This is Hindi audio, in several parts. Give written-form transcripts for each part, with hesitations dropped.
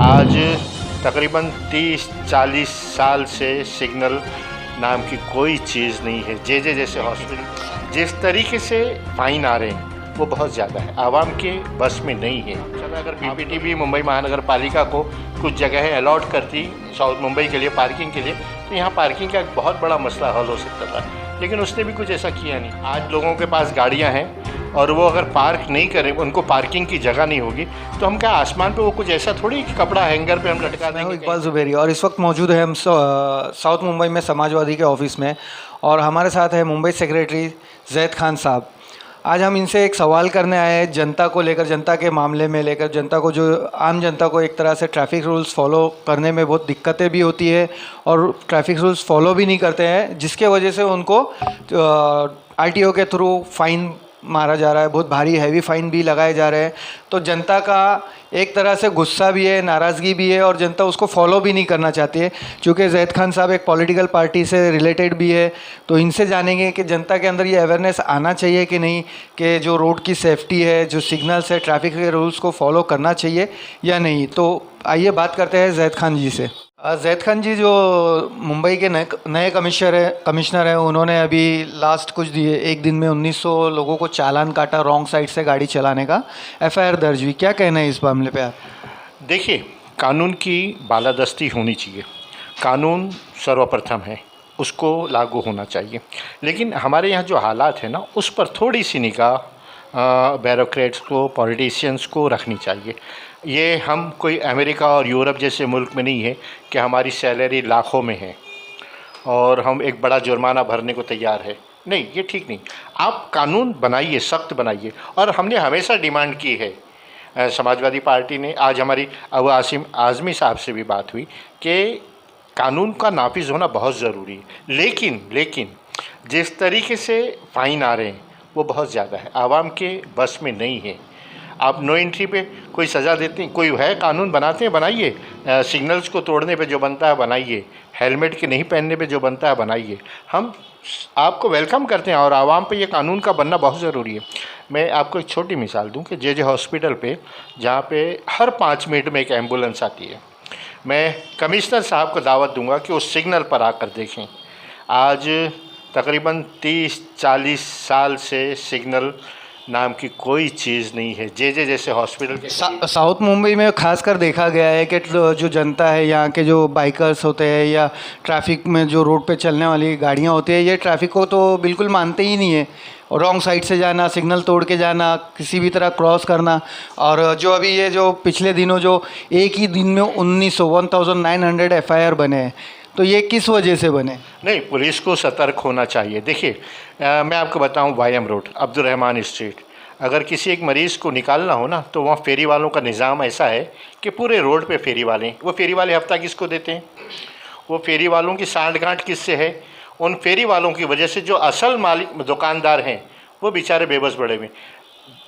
आज तकरीबन 30-40 साल से सिग्नल नाम की कोई चीज़ नहीं है। जैसे हॉस्पिटल जिस तरीके से फ़ाइन आ रहे हैं वो बहुत ज़्यादा है, आवाम के बस में नहीं है। चलो अगर पीपीटी भी मुंबई महानगर पालिका को कुछ जगह अलॉट करती साउथ मुंबई के लिए पार्किंग के लिए, तो यहाँ पार्किंग का एक बहुत बड़ा मसला हल हो सकता था, लेकिन उसने भी कुछ ऐसा किया नहीं। आज लोगों के पास गाड़ियाँ हैं और वो अगर पार्क नहीं करें, उनको पार्किंग की जगह नहीं होगी, तो हम क्या आसमान पे वो कुछ ऐसा थोड़ी कि कपड़ा हैंगर पे हम लटका देंगे। इकबाल ज़ुबैरी और इस वक्त मौजूद है हम साउथ मुंबई में समाजवादी के ऑफिस में, और हमारे साथ है मुंबई सेक्रेटरी जैद खान साहब। आज हम इनसे एक सवाल करने आए हैं जनता को लेकर, जनता के मामले में लेकर, जनता को जो आम जनता को एक तरह से ट्रैफिक रूल्स फॉलो करने में बहुत दिक्कतें भी होती है और ट्रैफिक रूल्स फॉलो भी नहीं करते हैं, जिसके वजह से उनको आरटीओ के थ्रू फ़ाइन मारा जा रहा है, बहुत भारी हैवी फ़ाइन भी लगाए जा रहे हैं। तो जनता का एक तरह से गुस्सा भी है, नाराज़गी भी है, और जनता उसको फॉलो भी नहीं करना चाहती है। चूँकि जैद खान साहब एक पॉलिटिकल पार्टी से रिलेटेड भी है, तो इनसे जानेंगे कि जनता के अंदर ये अवेयरनेस आना चाहिए कि नहीं, कि जो रोड की सेफ्टी है, जो सिग्नल्स है, ट्रैफिक के रूल्स को फॉलो करना चाहिए या नहीं। तो आइए बात करते हैं जैद खान जी से। जैद खान जी जो मुंबई के नए कमिश्नर हैं, उन्होंने अभी लास्ट कुछ दिए एक दिन में 1900 लोगों को चालान काटा रॉन्ग साइड से गाड़ी चलाने का, एफआईआर दर्ज हुई। क्या कहना है इस मामले पे आप? देखिए, कानून की बालादस्ती होनी चाहिए, कानून सर्वप्रथम है, उसको लागू होना चाहिए। लेकिन हमारे यहाँ जो हालात है ना, उस पर थोड़ी सी निगाह ब्यूरोक्रेट्स को, पॉलिटिशियंस को रखनी चाहिए। ये हम कोई अमेरिका और यूरोप जैसे मुल्क में नहीं है कि हमारी सैलरी लाखों में है और हम एक बड़ा जुर्माना भरने को तैयार है। नहीं, ये ठीक नहीं। आप कानून बनाइए, सख्त बनाइए। और हमने हमेशा डिमांड की है, समाजवादी पार्टी ने, आज हमारी अबू आसिम आज़मी साहब से भी बात हुई कि कानून का नाफिज होना बहुत ज़रूरी है। लेकिन जिस तरीके से फ़ाइन आ रहे हैं वो बहुत ज़्यादा है, आवाम के बस में नहीं है। आप नो एंट्री पे कोई सज़ा देते हैं, कोई है कानून बनाते हैं, बनाइए। सिग्नल्स को तोड़ने पे जो बनता है बनाइए, हेलमेट के नहीं पहनने पे जो बनता है बनाइए। हम आपको वेलकम करते हैं और आवाम पे ये कानून का बनना बहुत ज़रूरी है। मैं आपको एक छोटी मिसाल दूं कि जे हॉस्पिटल पे, जहाँ पे हर 5 मिनट में एक एम्बुलेंस आती है, मैं कमिश्नर साहब को दावत दूंगा कि उस सिग्नल पर आकर देखें। आज तकरीबन 30-40 साल से सिग्नल नाम की कोई चीज़ नहीं है। जैसे हॉस्पिटल के साउथ मुंबई में खासकर देखा गया है कि जो जनता है, यहाँ के जो बाइकर्स होते हैं या ट्रैफिक में जो रोड पे चलने वाली गाड़ियाँ होती है, ये ट्रैफिक को तो बिल्कुल मानते ही नहीं है। रॉन्ग साइड से जाना, सिग्नल तोड़ के जाना, किसी भी तरह क्रॉस करना। और जो अभी ये जो पिछले दिनों जो एक ही दिन में 1900 एफआईआर बने हैं, तो ये किस वजह से बने? नहीं, पुलिस को सतर्क होना चाहिए। देखिए, मैं आपको बताऊं, वायम रोड, अब्दुल रहमान स्ट्रीट, अगर किसी एक मरीज़ को निकालना हो ना, तो वहाँ फेरी वालों का निज़ाम ऐसा है कि पूरे रोड पे फेरी वाले हैं। वो फेरी वाले हफ्ता किसको देते हैं? वो फेरी वालों की सांठ-गांठ किससे है? उन फेरी वालों की वजह से जो असल मालिक दुकानदार हैं वो बेचारे बेबस पड़े हुए।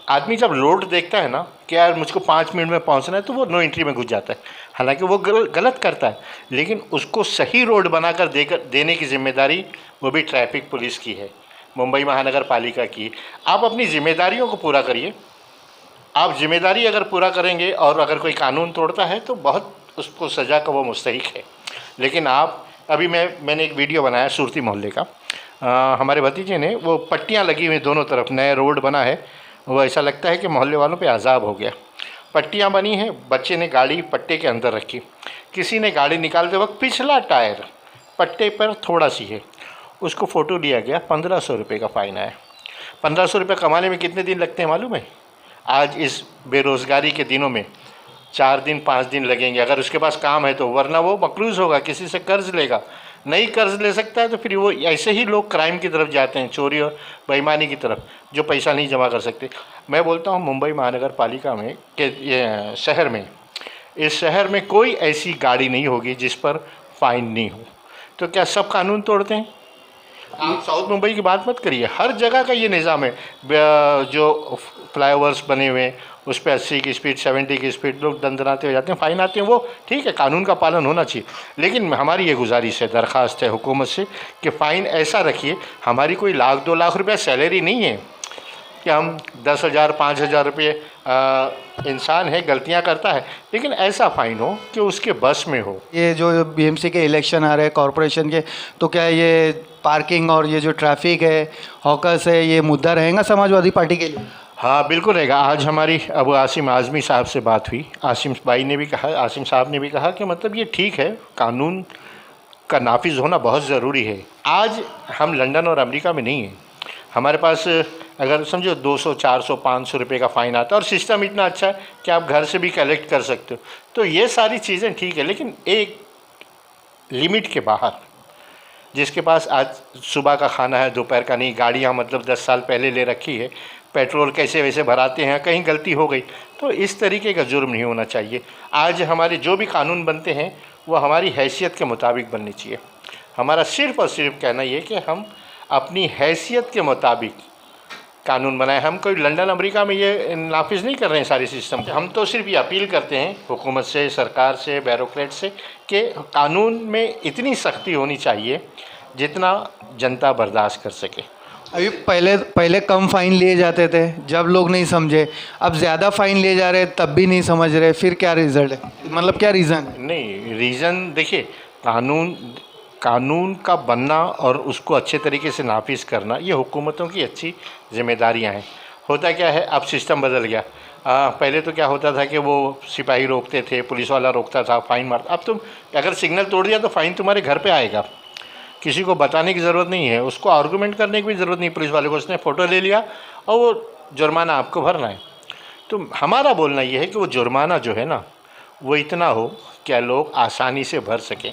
आदमी जब रोड देखता है ना कि यार मुझको 5 मिनट में पहुंचना है, तो वो नो एंट्री में घुस जाता है। हालांकि वो गलत करता है, लेकिन उसको सही रोड बनाकर देने की जिम्मेदारी वो भी ट्रैफिक पुलिस की है, मुंबई महानगर पालिका की। आप अपनी जिम्मेदारियों को पूरा करिए। आप जिम्मेदारी अगर पूरा करेंगे और अगर कोई कानून तोड़ता है तो बहुत उसको सज़ा का वो मुस्तहिक है। लेकिन आप अभी मैंने एक वीडियो बनाया सूरती मोहल्ले का, हमारे भतीजे ने, वो पट्टियाँ लगी हुई दोनों तरफ, नया रोड बना है, वो ऐसा लगता है कि मोहल्ले वालों पे अजाब हो गया। पट्टियाँ बनी हैं, बच्चे ने गाड़ी पट्टे के अंदर रखी, किसी ने गाड़ी निकालते वक्त पिछला टायर पट्टे पर थोड़ा सी है, उसको फ़ोटो लिया गया, 1500 रुपये का फ़ाइन आया। 1500 रुपये कमाने में कितने दिन लगते हैं मालूम है? आज इस बेरोज़गारी के दिनों में 4 दिन 5 दिन लगेंगे, अगर उसके पास काम है तो, वरना वो मकरूज़ होगा, किसी से कर्ज़ लेगा। नहीं कर्ज़ ले सकता है तो फिर वो ऐसे ही लोग क्राइम की तरफ जाते हैं, चोरी और बेईमानी की तरफ, जो पैसा नहीं जमा कर सकते। मैं बोलता हूँ मुंबई महानगर पालिका में कि शहर में, इस शहर में कोई ऐसी गाड़ी नहीं होगी जिस पर फ़ाइन नहीं हो। तो क्या सब कानून तोड़ते हैं? आप साउथ मुंबई की बात मत करिए, हर जगह का ये निज़ाम है। जो फ्लाईओवर्स बने हुए हैं उस पर 80 की स्पीड, 70 की स्पीड, लोग दंदनाते हो जाते हैं, फ़ाइन आते हैं। वो ठीक है, कानून का पालन होना चाहिए, लेकिन हमारी ये गुजारिश है, दरख्वास्त है हुकूमत से कि फ़ाइन ऐसा रखिए। हमारी कोई 1 लाख 2 लाख रुपया सैलरी नहीं है, कि हम 10,000 5,000 रुपये इंसान है, गलतियां करता है, लेकिन ऐसा फ़ाइन हो कि उसके बस में हो। ये जो बीएमसी के इलेक्शन आ रहे हैं कॉरपोरेशन के, तो क्या ये पार्किंग और ये जो ट्रैफिक है, हॉकर्स है, ये मुद्दा रहेगा समाजवादी पार्टी के लिए? हाँ बिल्कुल रहेगा। आज हमारी अबू आसिम आज़मी साहब से बात हुई। आसिम भाई ने भी कहा, आसिम साहब ने भी कहा कि मतलब ये ठीक है, कानून का नाफिज होना बहुत ज़रूरी है। आज हम लंदन और अमेरिका में नहीं हैं। हमारे पास अगर समझो 200 400 500 रुपये का फ़ाइन आता है और सिस्टम इतना अच्छा है कि आप घर से भी कलेक्ट कर सकते हो। तो ये सारी चीज़ें ठीक है, लेकिन एक लिमिट के बाहर। जिसके पास आज सुबह का खाना है, दोपहर का नहीं, गाड़ियाँ मतलब 10 साल पहले ले रखी है, पेट्रोल कैसे वैसे भराते हैं, कहीं गलती हो गई तो इस तरीके का जुर्म नहीं होना चाहिए। आज हमारे जो भी कानून बनते हैं वो हमारी हैसियत के मुताबिक बनने चाहिए। हमारा सिर्फ़ और सिर्फ कहना ये कि हम अपनी हैसियत के मुताबिक कानून बनाएं। हम कोई लंदन अमेरिका में ये नाफिज नहीं कर रहे हैं सारे सिस्टम। हम तो सिर्फ ये अपील करते हैं हुकूमत से, सरकार से, ब्यूरोक्रेट से कि कानून में इतनी सख्ती होनी चाहिए जितना जनता बर्दाश्त कर सके। अभी पहले पहले कम फ़ाइन लिए जाते थे जब लोग नहीं समझे, अब ज़्यादा फ़ाइन लिए जा रहे तब भी नहीं समझ रहे, फिर क्या रिज़ल्ट है, मतलब क्या रीज़न है? नहीं, रीज़न देखिए, कानून का बनना और उसको अच्छे तरीके से नाफिज करना ये हुकूमतों की अच्छी जिम्मेदारियां हैं। होता क्या है, अब सिस्टम बदल गया। पहले तो क्या होता था कि वो सिपाही रोकते थे, पुलिस वाला रोकता था, फ़ाइन मारता। अब तुम अगर सिग्नल तोड़ दिया तो फ़ाइन तुम्हारे घर पे आएगा, किसी को बताने की ज़रूरत नहीं है, उसको आर्गूमेंट करने की भी ज़रूरत नहीं पुलिस वाले को। उसने फ़ोटो ले लिया और वो जुर्माना आपको भरना है। तो हमारा बोलना ये है कि वो जुर्माना जो है ना वो इतना हो क्या लोग आसानी से भर सकें।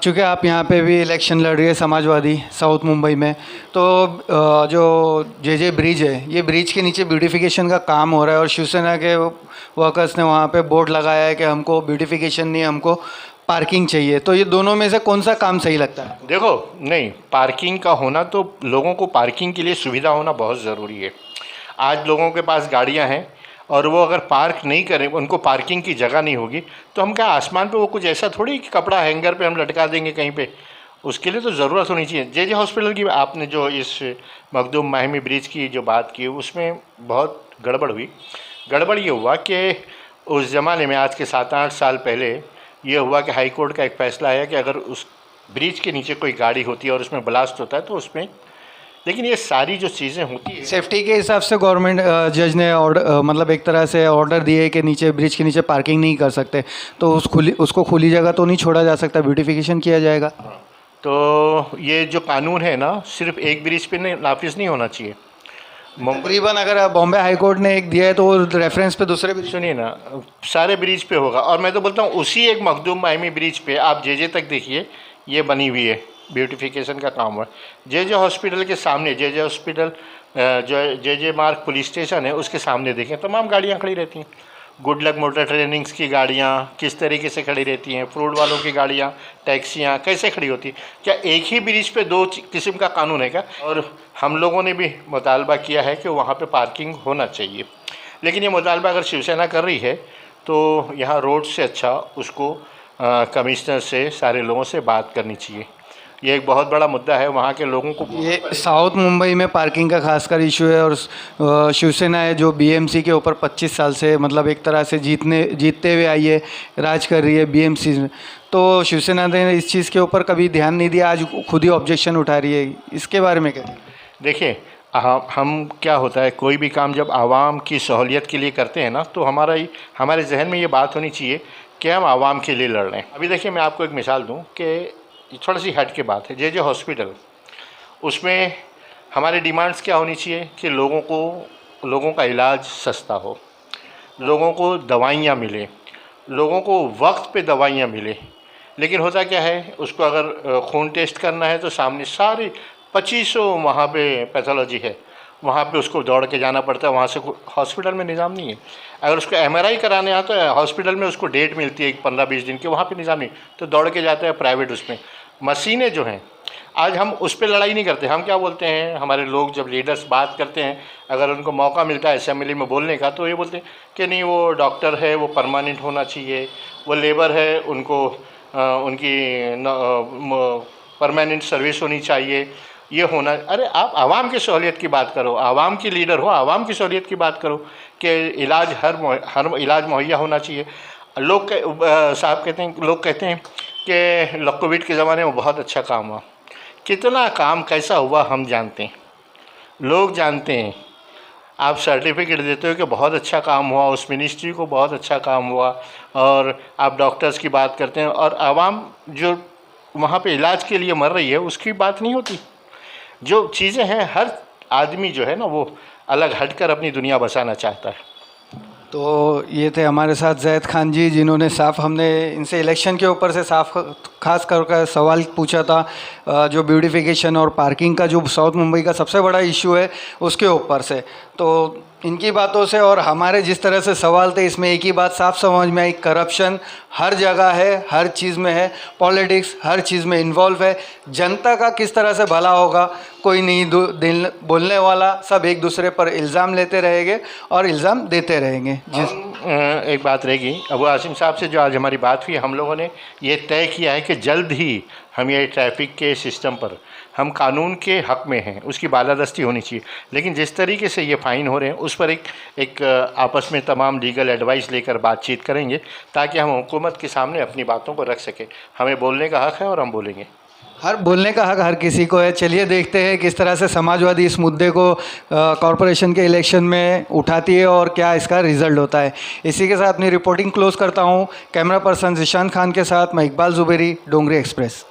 चूँकि आप यहाँ पे भी इलेक्शन लड़ रही है समाजवादी साउथ मुंबई में, तो जो जे ब्रिज है, ये ब्रिज के नीचे ब्यूटिफिकेशन का काम हो रहा है और शिवसेना के वर्कर्स ने वहाँ पे बोर्ड लगाया है कि हमको ब्यूटिफिकेशन नहीं, हमको पार्किंग चाहिए। तो ये दोनों में से कौन सा काम सही लगता है? देखो, नहीं, पार्किंग का होना तो लोगों को पार्किंग के लिए सुविधा होना बहुत ज़रूरी है। आज लोगों के पास गाड़ियाँ हैं और वो अगर पार्क नहीं करें, उनको पार्किंग की जगह नहीं होगी तो हम क्या आसमान पे वो कुछ ऐसा थोड़ी कि कपड़ा हैंगर पे हम लटका देंगे कहीं पे। उसके लिए तो ज़रूरत होनी चाहिए। जे हॉस्पिटल की आपने जो इस मखदूम माहिमी ब्रिज की जो बात की, उसमें बहुत गड़बड़ हुई। गड़बड़ ये हुआ कि उस ज़माने में, आज के 7-8 साल पहले ये हुआ कि हाई कोर्ट का एक फ़ैसला आया कि अगर उस ब्रिज के नीचे कोई गाड़ी होती है और उसमें ब्लास्ट होता है तो उसमें, लेकिन ये सारी जो चीज़ें होती है सेफ्टी के हिसाब से गवर्नमेंट जज ने ऑर्डर, मतलब एक तरह से ऑर्डर दिए कि नीचे ब्रिज के नीचे पार्किंग नहीं कर सकते, तो उसको खुली जगह तो नहीं छोड़ा जा सकता, ब्यूटिफिकेशन किया जाएगा। तो ये जो कानून है ना, सिर्फ एक ब्रिज पे नाफिज नहीं होना चाहिए। तकरीबन अगर बॉम्बे हाई कोर्ट ने एक दिया है तो वो रेफरेंस पे दूसरे ब्रिज, सुनिए ना, सारे ब्रिज पे होगा। और मैं तो बोलता हूँ उसी एक मखदूम माहिमी ब्रिज पे आप जे तक देखिए, ये बनी हुई है, ब्यूटिफिकेशन का काम हुआ। जे हॉस्पिटल के सामने, जे हॉस्पिटल जो जे मार्ग पुलिस स्टेशन है उसके सामने देखें, तमाम गाड़ियाँ खड़ी रहती हैं। गुड लक मोटर ट्रेनिंग्स की गाड़ियाँ किस तरीके से खड़ी रहती हैं, फ्रूट वालों की गाड़ियाँ, टैक्सियाँ कैसे खड़ी होती हैं। क्या एक ही ब्रिज पे दो किस्म का कानून है क्या? और हम लोगों ने भी मुतालबा किया है कि वहाँ पे पार्किंग होना चाहिए, लेकिन ये मुतालबा अगर शिवसेना कर रही है तो यहाँ रोड से अच्छा उसको कमिश्नर से, सारे लोगों से बात करनी चाहिए। ये एक बहुत बड़ा मुद्दा है वहाँ के लोगों को। ये साउथ मुंबई में पार्किंग का खासकर इशू है और शिवसेना है जो बीएमसी के ऊपर 25 साल से, मतलब एक तरह से जीतते हुए आई है, राज कर रही है बीएमसी में। तो शिवसेना ने इस चीज़ के ऊपर कभी ध्यान नहीं दिया, आज खुद ही ऑब्जेक्शन उठा रही है, इसके बारे में क्या? देखिए, हम क्या होता है, कोई भी काम जब आवाम की सहूलियत के लिए करते हैं ना, तो हमारे जहन में ये बात होनी चाहिए कि हम आवाम के लिए लड़ रहे हैं। अभी देखिए, मैं आपको एक मिसाल दूं कि थोड़ी सी हट के बात है, जे हॉस्पिटल, उसमें हमारी डिमांड्स क्या होनी चाहिए कि लोगों का इलाज सस्ता हो, लोगों को दवाइयाँ मिले, लोगों को वक्त पे दवाइयाँ मिले। लेकिन होता क्या है, उसको अगर खून टेस्ट करना है तो सामने सारी 2500 वहाँ पे पैथोलॉजी है, वहाँ पे उसको दौड़ के जाना पड़ता है। वहाँ से हॉस्पिटल में निज़ाम नहीं है। अगर उसको MRI कराने आता है हॉस्पिटल में, उसको डेट मिलती है 15-20 दिन की, वहाँ पे निज़ाम नहीं, तो दौड़ के जाता है प्राइवेट। उसमें मशीनें जो हैं, आज हम उस पर लड़ाई नहीं करते। हम क्या बोलते हैं, हमारे लोग जब लीडर्स बात करते हैं, अगर उनको मौका मिलता है असेंबली में बोलने का, तो ये बोलते हैं कि नहीं, वो डॉक्टर है वो परमानेंट होना चाहिए, वो लेबर है उनको उनकी परमानेंट सर्विस होनी चाहिए, ये होना, अरे आप आवाम की सहूलियत की बात करो, आवाम की लीडर हो, आवाम की सहूलियत की बात करो कि इलाज हर इलाज मुहैया होना चाहिए। साहब कहते हैं, लोग कहते हैं कि कोविड के ज़माने में बहुत अच्छा काम हुआ। कितना काम कैसा हुआ हम जानते हैं, लोग जानते हैं। आप सर्टिफिकेट देते हो कि बहुत अच्छा काम हुआ, उस मिनिस्ट्री को बहुत अच्छा काम हुआ, और आप डॉक्टर्स की बात करते हैं, और आवाम जो वहाँ पे इलाज के लिए मर रही है उसकी बात नहीं होती। जो चीज़ें हैं, हर आदमी जो है ना वो अलग हटकर अपनी दुनिया बसाना चाहता है। तो ये थे हमारे साथ जैद खान जी, जिन्होंने साफ हमने इनसे इलेक्शन के ऊपर से साफ खास कर सवाल पूछा था, जो ब्यूटिफिकेशन और पार्किंग का जो साउथ मुंबई का सबसे बड़ा इशू है उसके ऊपर से। तो इनकी बातों से और हमारे जिस तरह से सवाल थे, इसमें एक ही बात साफ समझ में आई, करप्शन हर जगह है, हर चीज़ में है, पॉलिटिक्स हर चीज़ में इन्वॉल्व है। जनता का किस तरह से भला होगा, कोई नहीं दिल बोलने वाला, सब एक दूसरे पर इल्ज़ाम लेते रहेंगे और इल्ज़ाम देते रहेंगे। एक बात रहेगी, अबू आसिम साहब से जो आज हमारी बात हुई, हम लोगों ने ये तय किया है कि जल्द ही हम ये ट्रैफिक के सिस्टम पर हम कानून के हक़ में हैं, उसकी बालादस्ती होनी चाहिए। लेकिन जिस तरीके से ये फ़ाइन हो रहे हैं उस पर एक आपस में तमाम लीगल एडवाइस लेकर बातचीत करेंगे, ताकि हम हुकूमत के सामने अपनी बातों को रख सकें। हमें बोलने का हक़ है और हम बोलेंगे। हर बोलने का हक हर किसी को है। चलिए देखते हैं किस तरह से समाजवादी इस मुद्दे को कॉरपोरेशन के इलेक्शन में उठाती है और क्या इसका रिज़ल्ट होता है। इसी के साथ अपनी रिपोर्टिंग क्लोज़ करता हूँ। कैमरा पर्सन जिशान खान के साथ मैं इकबाल ज़ुबेरी, डोंगरी एक्सप्रेस।